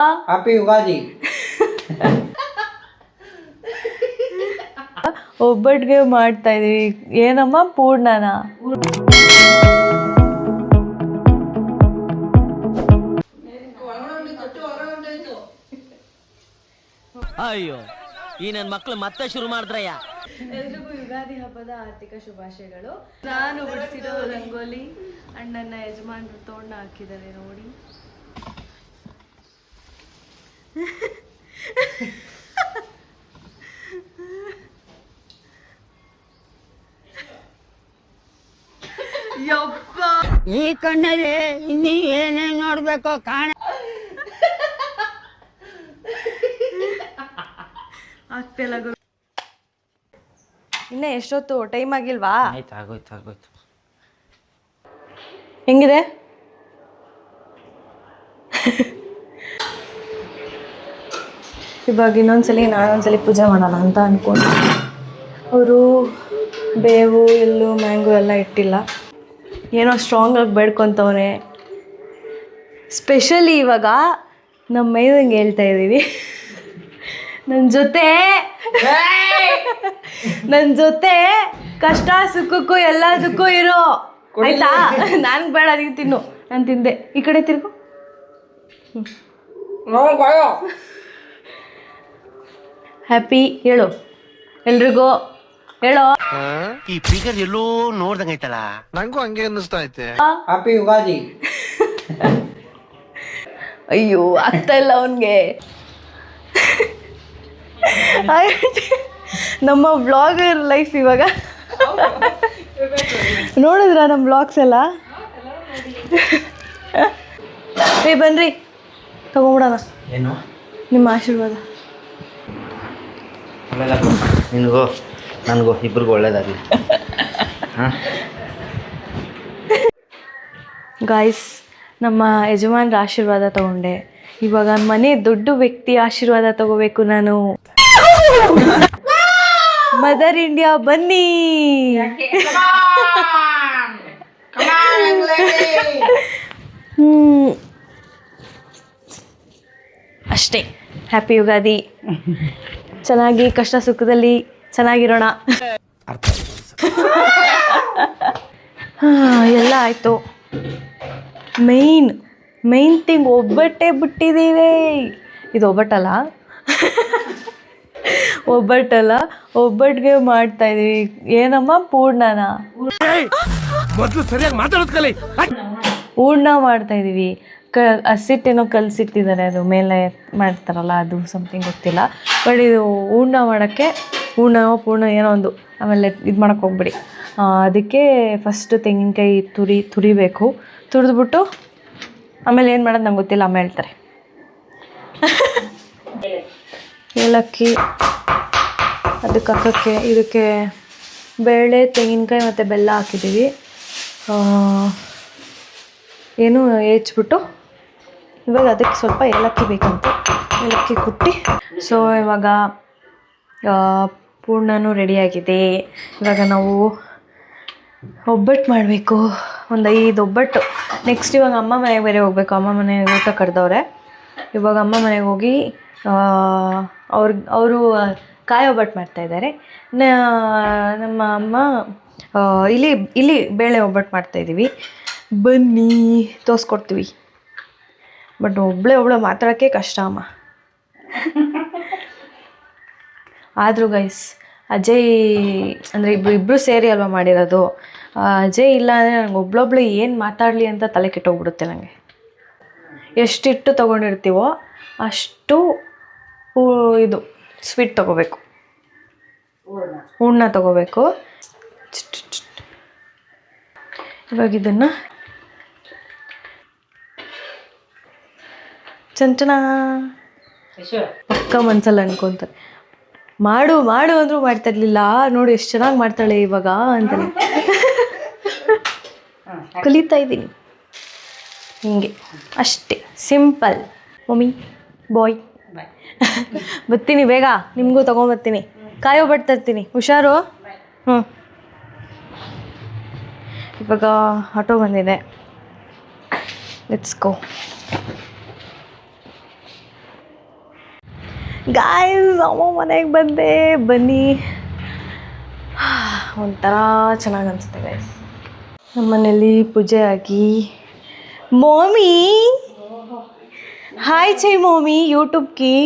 Happy Ugadi. ಒಬ್ಬಟ್ಟಿಗೆ ಮಾಡ್ತಾ ಇದೀವಿ. ಏನಮ್ಮ ಪೂರ್ಣನ? ಅಯ್ಯೋ ಈ ನನ್ನ ಮಕ್ಕಳು ಮತ್ತೆ ಶುರು ಮಾಡಿದ್ರಯ್ಯ. ಎಲ್ರಿಗೂ ಯುಗಾದಿ ಹಬ್ಬದ ಆರ್ಥಿಕ ಶುಭಾಶಯಗಳು. ನಾನು ಬಿಡಿಸಿರೋ ರಂಗೋಲಿ ಅಣ್ಣನ ಯಜಮಾನ್ರು ತೋರಣ ಹಾಕಿದ್ದಾರೆ ನೋಡಿ. ಯಪ್ಪ ಈ ಕಣ್ಣಲ್ಲಿ ಇನ್ನೀ ಏನೇನ್ ನೋಡ್ಬೇಕೋ ಕಾಣ ಆಗ್ತಿಲ್ಲ ಗುರು. ಇನ್ನ ಎಷ್ಟೊತ್ತು ಟೈಮ್ ಆಗಿಲ್ವಾ? ಆಯ್ತು ಆಗೋಯ್ತು. ಹೆಂಗಿದೆ? ಇವಾಗ ಇನ್ನೊಂದ್ಸಲಿ ನಾನೊಂದ್ಸಲಿ ಪೂಜೆ ಮಾಡೋಣ ಅಂತ ಅನ್ಕೊಂಡು ಅವರು ಬೇವು ಎಳ್ಳು ಮ್ಯಾಂಗೋ ಎಲ್ಲ ಇಟ್ಟಿಲ್ಲ. ಏನೋ ಸ್ಟ್ರಾಂಗಾಗಿ ಬೇಡ್ಕೊತವ್ರೆ. ಸ್ಪೆಷಲಿ ಇವಾಗ ನಮ್ಮ ಮೈದಂಗೆ ಹೇಳ್ತಾ ಇದ್ದೀವಿ, ನನ್ನ ಜೊತೆ ಕಷ್ಟ ಸುಖಕ್ಕೂ ಎಲ್ಲದಕ್ಕೂ ಇರೋ ಆಯ್ತಾ. ನನ್ಗೆ ಬೇಡ, ಅದಕ್ಕೆ ತಿನ್ನು. ನಾನು ತಿಂದೆ. ಈ ಕಡೆ ತಿರ್ಗು. ಹ್ಯಾಪಿ ಹೇಳು ಎಲ್ರಿಗೂ, ಹೇಳೋ. ಈ ಫಿಗರ್ ಎಲ್ಲೋ ನೋಡ್ದಂಗೈತಲ್ಲ, ನಂಗೂ ಹಂಗೆ ಅನ್ನಿಸ್ತಾ ಐತೆ. ಹ್ಯಾಪಿ ಯುಗಾದಿ. ಅಯ್ಯೋ ಆಗ್ತಾ ಇಲ್ಲ ಅವನಿಗೆ. ನಮ್ಮ ವ್ಲಾಗರ್ ಲೈಫ್ ಇವಾಗ ನೋಡಿದ್ರ ನಮ್ಮ ವ್ಲಾಗ್ಸ್ ಎಲ್ಲ. ಬನ್ರಿ ತಗೊಂಬಿಡೋಣ. ಏನು ನಿಮ್ಮ ಆಶೀರ್ವಾದ. ನಿನಗೂ ನನಗೂ ಇಬ್ರಿಗೂ ಒಳ್ಳೇದಾಗಲಿ. ಗಾಯ್ಸ್, ನಮ್ಮ ಯಜಮಾನ್ರ ಆಶೀರ್ವಾದ ತಗೊಂಡೆ. ಇವಾಗ ಮನೆ ದೊಡ್ಡ ವ್ಯಕ್ತಿ ಆಶೀರ್ವಾದ ತಗೋಬೇಕು ನಾನು. ಮದರ್ ಇಂಡಿಯಾ ಬನ್ನಿ. ಅಷ್ಟೇ. ಹ್ಯಾಪಿ ಯುಗಾದಿ. ಚೆನ್ನಾಗಿ ಕಷ್ಟ ಸುಖದಲ್ಲಿ ಚೆನ್ನಾಗಿರೋಣ. ಎಲ್ಲ ಆಯಿತು. ಮೈನ್ ಥಿಂಗ್ ಒಬ್ಬಟ್ಟೇ ಬಿಟ್ಟಿದ್ದೀವಿ. ಇದು ಒಬ್ಬಟ್ಟಲ್ಲ, ಒಬ್ಬಟ್ಟಿಗೆ ಮಾಡ್ತಾ ಇದೀವಿ. ಏನಮ್ಮ ಪೂರ್ಣನ? ಮೊದಲು ಸರಿಯಾಗಿ ಮಾತಾಡೋದು ಕಲಿ. ಹೂರ್ಣ ಮಾಡ್ತಾ ಇದೀವಿ. ಹಸಿಟ್ಟೇನೋ ಕಲಸಿಟ್ಟಿದ್ದಾರೆ, ಅದು ಮೇಲೆ ಮಾಡ್ತಾರಲ್ಲ, ಅದು ಸಮಥಿಂಗ್ ಗೊತ್ತಿಲ್ಲ. ಬಟ್ ಇದು ಹೂರ್ಣ ಮಾಡೋಕ್ಕೆ ಪೂರ್ಣ ಏನೋ ಒಂದು. ಆಮೇಲೆ ಇದು ಮಾಡೋಕ್ಕೆ ಹೋಗ್ಬಿಡಿ. ಅದಕ್ಕೆ ಫಸ್ಟ್ ತೆಂಗಿನಕಾಯಿ ತುರಿಬೇಕು. ತುರಿದ್ಬಿಟ್ಟು ಆಮೇಲೆ ಏನು ಮಾಡೋದು ನಂಗೆ ಗೊತ್ತಿಲ್ಲ, ಅಮ್ಮ ಹೇಳ್ತಾರೆ. ಏಲಕ್ಕಿ ಅದಕ್ಕೆ ಹಾಕೋಕ್ಕೆ, ಇದಕ್ಕೆ ಬೇಳೆ ತೆಂಗಿನಕಾಯಿ ಮತ್ತು ಬೆಲ್ಲ ಹಾಕಿದ್ದೀವಿ. ಏನು ಹೆಚ್ಚಿಬಿಟ್ಟು ಇವಾಗ ಅದಕ್ಕೆ ಸ್ವಲ್ಪ ಏಲಕ್ಕಿ ಬೇಕಂತ ಏಲಕ್ಕಿ ಕುಟ್ಟಿ. ಸೊ ಇವಾಗ ಪೂರ್ಣನೂ ರೆಡಿಯಾಗಿದೆ. ಇವಾಗ ನಾವು ಒಬ್ಬಟ್ಟು ಮಾಡಬೇಕು, ಒಂದು 5 ಒಬ್ಬಟ್ಟು. ನೆಕ್ಸ್ಟ್ ಇವಾಗ ಅಮ್ಮ ಮನೆಗೆ ಬೇರೆ ಹೋಗಬೇಕು. ಅಮ್ಮ ಮನೆಗೆ ಊಟ ಕರೆದವ್ರೆ. ಇವಾಗ ಅಮ್ಮ ಮನೆಗೆ ಹೋಗಿ ಅವರು ಕಾಯಿ ಒಬ್ಬಟ್ಟು ಮಾಡ್ತಾಯಿದ್ದಾರೆ. ನಮ್ಮ ಅಮ್ಮ ಇಲ್ಲಿ ಬೇಳೆ ಒಬ್ಬಟ್ಟು ಮಾಡ್ತಾಯಿದ್ದೀವಿ. ಬನ್ನಿ ತೋರಿಸ್ಕೊಡ್ತೀವಿ. ಬಟ್ ಒಬ್ಬಳೆ ಮಾತಾಡೋಕ್ಕೆ ಕಷ್ಟ ಅಮ್ಮ. ಆದರೂ ಗೈಸ್, ಅಜಯ್ ಅಂದರೆ ಇಬ್ಬರು ಸೇರಿ ಅಲ್ವಾ ಮಾಡಿರೋದು. ಅಜಯ್ ಇಲ್ಲ ಅಂದರೆ ನನಗೆ ಒಬ್ಳೊಬ್ಳು ಏನು ಮಾತಾಡಲಿ ಅಂತ ತಲೆ ಕೆಟ್ಟೋಗ್ಬಿಡುತ್ತೆ ನನಗೆ. ಎಷ್ಟಿಟ್ಟು ತೊಗೊಂಡಿರ್ತೀವೋ ಅಷ್ಟು ಇದು ಸ್ವೀಟ್ ತೊಗೋಬೇಕು, ಹೂರ್ಣ ತೊಗೋಬೇಕು. ಇವಾಗ ಇದನ್ನು ಚಂಚನ ಪಕ್ಕ ಮನ್ಸಲ್ಲಿ ಅನ್ಕೊತಾರೆ. ಮಾಡು ಅಂದರೂ ಮಾಡ್ತಾ ಇರಲಿಲ್ಲ. ನೋಡಿ ಎಷ್ಟು ಚೆನ್ನಾಗಿ ಮಾಡ್ತಾಳೆ ಇವಾಗ ಅಂತಾನೆ. ಕಲಿತಾ ಇದ್ದೀನಿ ಹಿಂಗೆ ಅಷ್ಟೇ, ಸಿಂಪಲ್. ಮಮ್ಮಿ ಬಾಯ್ ಬರ್ತೀನಿ ಬೇಗ, ನಿಮಗೂ ತೊಗೊಂಬರ್ತೀನಿ. ಕಾಯೋ ಬಟ್ಟು ತರ್ತೀನಿ, ಹುಷಾರು. ಇವಾಗ ಆಟೋ ಬಂದಿದೆ, ಲೆಟ್ಸ್ ಗೋ. ಗಾಯ್ಸ್ ಅಮ್ಮ ಮನೆಗೆ ಬಂದೆ, ಬನ್ನಿ. ಒಂಥರ ಚೆನ್ನಾಗಿ ಅನಿಸುತ್ತೆ ಗೈಸ್. ನಮ್ಮ ಮನೇಲಿ ಪೂಜೆ ಆಗಿ ಮಮ್ಮಿ ಹಾಯ್ ಚೈ ಮಮ್ಮಿ ಯೂಟ್ಯೂಬ್ಗೆ.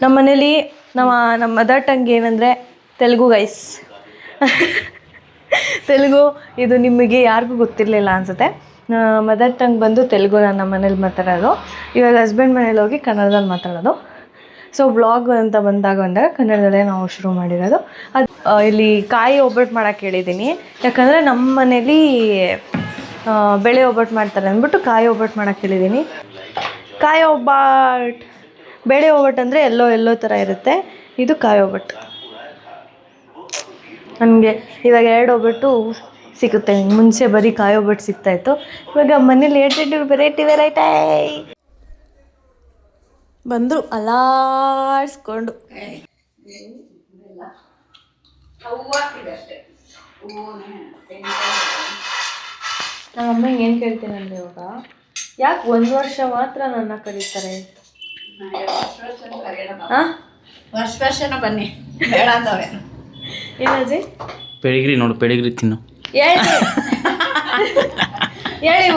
ನಮ್ಮ ಮನೇಲಿ ನಮ್ಮ ಮದರ್ ಟಂಗ್ ಏನಂದರೆ ತೆಲುಗು ಗೈಸ್. ತೆಲುಗು ಇದು ನಿಮಗೆ ಯಾರಿಗೂ ಗೊತ್ತಿರಲಿಲ್ಲ ಅನಿಸುತ್ತೆ. ಮದರ್ ಟಂಗ್ ಬಂದು ತೆಲುಗು ನಾನು ನಮ್ಮ ಮನೇಲಿ ಮಾತಾಡೋದು. ಇವಾಗ ಹಸ್ಬೆಂಡ್ ಮನೇಲಿ ಹೋಗಿ ಕನ್ನಡದಲ್ಲಿ ಮಾತಾಡೋದು. ಸೊ ವ್ಲಾಗ್ ಅಂತ ಬಂದಾಗ ಕನ್ನಡದಲ್ಲೇ ನಾವು ಶುರು ಮಾಡಿರೋದು. ಅದು ಇಲ್ಲಿ ಕಾಯಿ ಒಬ್ಬಟ್ಟು ಮಾಡೋಕ್ಕೆ ಹೇಳಿದ್ದೀನಿ. ಯಾಕಂದರೆ ನಮ್ಮ ಮನೇಲಿ ಬೇಳೆ ಒಬ್ಬಟ್ಟು ಮಾಡ್ತಾರೆ ಅಂದ್ಬಿಟ್ಟು ಕಾಯಿ ಒಬ್ಬಟ್ಟು ಮಾಡೋಕ್ಕೆ ಹೇಳಿದ್ದೀನಿ. ಕಾಯಿ ಒಬ್ಬಟ್ಟು, ಬೇಳೆ ಒಬ್ಬಟ್ಟು ಅಂದರೆ ಎಲ್ಲೋ ಥರ ಇರುತ್ತೆ. ಇದು ಕಾಯಿ ಒಬ್ಬಟ್ಟು. ನನಗೆ ಇವಾಗ 2 ಒಬ್ಬಟ್ಟು ಸಿಗುತ್ತೆ. ಮುಂಚೆ ಬರೀ ಕಾಯಿ ಒಬ್ಬಟ್ಟು ಸಿಗ್ತಾಯಿತ್ತು. ಇವಾಗ ಮನೇಲಿ ವೆರೈಟಿ ಬಂದರು ಅಲಾಡ್ಸ್ಕೊಂಡು. ನಮ್ಮ ಅಮ್ಮಂಗೆ ಏನು ಕೇಳ್ತೀನಿ ಅಂದರೆ, ಇವಾಗ ಯಾಕೆ 1 ವರ್ಷ ಮಾತ್ರ ನನ್ನ ಕರೀತಾರೆ? ಹಾಂ, ವರ್ಷನ ಬನ್ನಿ ಬೇಡ ಅಂದವ್ರೆ. ಏನಜ್ಜಿ? ಪೆಡಿಗ್ರಿ ನೋಡು, ಪೆಡಿಗ್ರಿ ತಿನ್ನು. ಹೇಳಿ.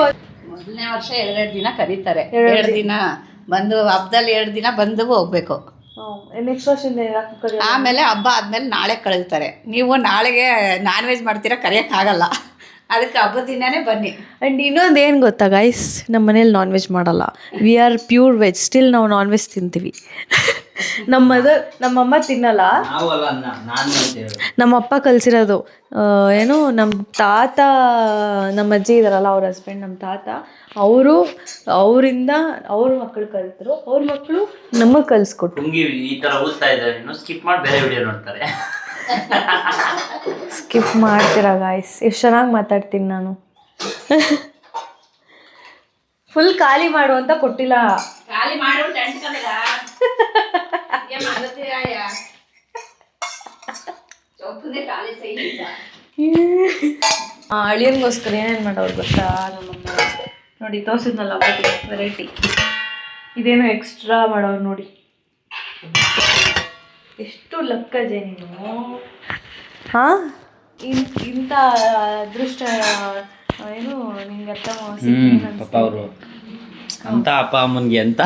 ಮೊದಲನೇ ವರ್ಷ 2 ದಿನ ಕರೀತಾರೆ. 2 ದಿನ ಬಂದು ಹಬ್ಬದಲ್ಲಿ 2 ದಿನ ಬಂದು ಹೋಗ್ಬೇಕು. ನೆಕ್ಸ್ಟ್ ವರ್ಷದಿಂದ ಆಮೇಲೆ ಹಬ್ಬ ಆದ್ಮೇಲೆ ನಾಳೆ ಕಳಿಸ್ತಾರೆ. ನೀವು ನಾಳೆಗೆ ನಾನ್ ವೆಜ್ ಮಾಡ್ತೀರಾ, ಕರೆಯೋಕ್ಕಾಗಲ್ಲ. ಅದಕ್ಕೆ ಹಬ್ಬದ ದಿನನೇ ಬನ್ನಿ. ಆ್ಯಂಡ್ ಇನ್ನೊಂದು ಏನು ಗೊತ್ತಾ ಗೈಸ್, ನಮ್ಮ ಮನೇಲಿ ನಾನ್ ವೆಜ್ ಮಾಡಲ್ಲ. We are pure veg. Still ನಾವು ನಾನ್ ವೆಜ್ ತಿಂತೀವಿ. ನಮ್ಮಮ್ಮ ತಿನ್ನಲ್ಲ. ನಮ್ಮಪ್ಪ ಕಲಿಸಿರೋದು ಏನು, ನಮ್ಮ ತಾತ, ನಮ್ಮ ಅಜ್ಜಿ ಇದಾರಲ್ಲ, ಅವ್ರ ಹಸ್ಬೆಂಡ್, ನಮ್ಮ ತಾತ, ಅವರಿಂದ ಅವ್ರ ಮಕ್ಕಳು ಕಲಿತರು, ಅವ್ರ ಮಕ್ಕಳು ನಮಗೆ ಕಲಿಸ್ಕೊಟ್ರು. ಈ ಥರ ಓದ್ತಾ ಇದ್ದಾರೆ, ಸ್ಕಿಪ್ ಮಾಡಿ ಬೇರೆ ವಿಡಿಯೋ ನೋಡ್ತಾರೆ. ಸ್ಕಿಪ್ ಮಾಡ್ತೀರಾ ಗಾಯ್ಸ್? ಎಷ್ಟು ಚೆನ್ನಾಗಿ ಮಾತಾಡ್ತೀನಿ ನಾನು. ಫುಲ್ ಖಾಲಿ ಮಾಡು ಅಂತ ಕೊಟ್ಟಿಲ್ಲ. ಖಾಲಿ ಮಾಡು ಅಳಿಯನ್ಗೋಸ್ಕರ ಏನೇನು ಮಾಡೋರು ಗೊತ್ತಾ ನಮ್ಮಮ್ಮ? ನೋಡಿ ತೋರಿಸಿದ್ನಲ್ಲ ವೆರೈಟಿ. ಇದೇನೋ ಎಕ್ಸ್ಟ್ರಾ ಮಾಡೋರು ನೋಡಿ. ಎಷ್ಟು ಲಕ್ಕಜೆ ನೀನು. ಹಾಂ, ಇಂಥ ಅದೃಷ್ಟ ಏನು ನಿಂಗೆ ಅರ್ಥ ಪಾಪ ಅವರು ಅಂತ ಅಪ್ಪ ಅಮ್ಮನಿಗೆ ಅಂತ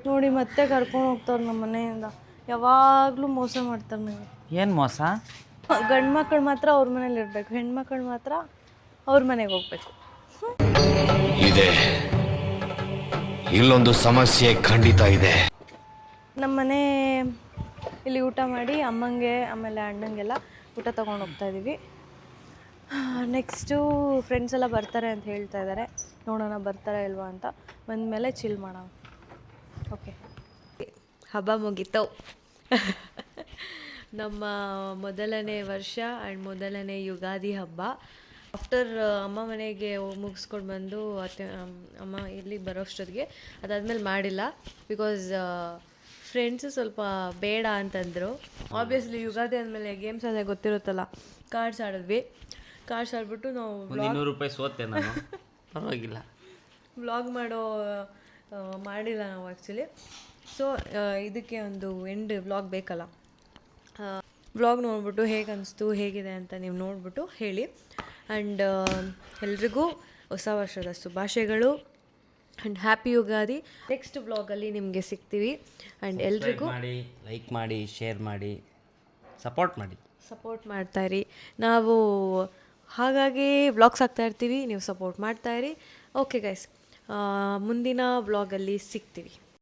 ನೋಡಿ ಮತ್ತೆ ಕರ್ಕೊಂಡು ಹೋಗ್ತಾರೆ ನಮ್ಮ ಮನೆಯಿಂದ. ಯಾವಾಗಲೂ ಮೋಸ ಮಾಡ್ತಾರೆ ನನಗೆ. ಏನು ಮೋಸ? ಗಂಡು ಮಕ್ಕಳು ಮಾತ್ರ ಅವ್ರ ಮನೇಲಿ ಇರಬೇಕು, ಹೆಣ್ಮಕ್ಳು ಮಾತ್ರ ಅವ್ರ ಮನೆಗೆ ಹೋಗ್ಬೇಕು. ಇದೆ, ಇಲ್ಲೊಂದು ಸಮಸ್ಯೆ ಖಂಡಿತ ಇದೆ. ನಮ್ಮ ಮನೆ ಇಲ್ಲಿ ಊಟ ಮಾಡಿ ಅಮ್ಮಂಗೆ ಆಮೇಲೆ ಅಣ್ಣಂಗೆಲ್ಲ ಊಟ ತೊಗೊಂಡು ಹೋಗ್ತಾಯಿದ್ದೀವಿ. ನೆಕ್ಸ್ಟು ಫ್ರೆಂಡ್ಸ್ ಎಲ್ಲ ಬರ್ತಾರೆ ಅಂತ ಹೇಳ್ತಾ ಇದ್ದಾರೆ. ನೋಡೋಣ ಬರ್ತಾರೆ ಇಲ್ವಾ ಅಂತ. ಬಂದಮೇಲೆ ಚಿಲ್ ಮಾಡೋಣ. ಓಕೆ, ಹಬ್ಬ ಮುಗೀತು. ನಮ್ಮ ಮೊದಲನೇ ವರ್ಷ ಆ್ಯಂಡ್ ಮೊದಲನೇ ಯುಗಾದಿ ಹಬ್ಬ. ಆಫ್ಟರ್ ಅಮ್ಮ ಮನೆಗೆ ಮುಗಿಸ್ಕೊಂಡು ಬಂದು ಅಮ್ಮ ಇಲ್ಲಿಗೆ ಬರೋಷ್ಟೊತ್ತಿಗೆ ಅದಾದಮೇಲೆ ಮಾಡಿಲ್ಲ. ಬಿಕಾಸ್ ಫ್ರೆಂಡ್ಸು ಸ್ವಲ್ಪ ಬೇಡ ಅಂತಂದರು. ಆಬ್ವಿಯಸ್ಲಿ ಯುಗಾದಿ ಅಂದಮೇಲೆ ಗೇಮ್ಸ್ ಅದೇ ಗೊತ್ತಿರುತ್ತಲ್ಲ, ಕಾರ್ಡ್ಸ್ ಆಡಿದ್ವಿ. ಕಾರ್ಡ್ಸ್ ಆಡ್ಬಿಟ್ಟು ನಾವು 200 ರೂಪಾಯಿ ಸೋತೆ ನಾನು. ಪರವಾಗಿಲ್ಲ, ವ್ಲಾಗ್ ಮಾಡಿಲ್ಲ ನಾವು ಆ್ಯಕ್ಚುಲಿ. ಸೊ ಇದಕ್ಕೆ ಒಂದು ಎಂಡ್ ವ್ಲಾಗ್ ಬೇಕಲ್ಲ. ವ್ಲಾಗ್ ನೋಡ್ಬಿಟ್ಟು ಹೇಗೆ ಅನಿಸ್ತು, ಹೇಗಿದೆ ಅಂತ ನೀವು ನೋಡಿಬಿಟ್ಟು ಹೇಳಿ. ಆ್ಯಂಡ್ ಎಲ್ರಿಗೂ ಹೊಸ ವರ್ಷದ ಶುಭಾಶಯಗಳು ಆ್ಯಂಡ್ ಹ್ಯಾಪಿ ಯುಗಾದಿ. ನೆಕ್ಸ್ಟ್ ವ್ಲಾಗಲ್ಲಿ ನಿಮಗೆ ಸಿಗ್ತೀವಿ. ಆ್ಯಂಡ್ ಎಲ್ರಿಗೂ ಲೈಕ್ ಮಾಡಿ, ಶೇರ್ ಮಾಡಿ, ಸಪೋರ್ಟ್ ಮಾಡ್ತಾಯಿರಿ. ನಾವು ಹಾಗಾಗಿ ವ್ಲಾಗ್ಸ್ ಹಾಕ್ತಾಯಿರ್ತೀವಿ, ನೀವು ಸಪೋರ್ಟ್ ಮಾಡ್ತಾಯಿರಿ. ಓಕೆ ಗೈಸ್, ಮುಂದಿನ ವ್ಲಾಗಲ್ಲಿ ಸಿಗ್ತೀವಿ.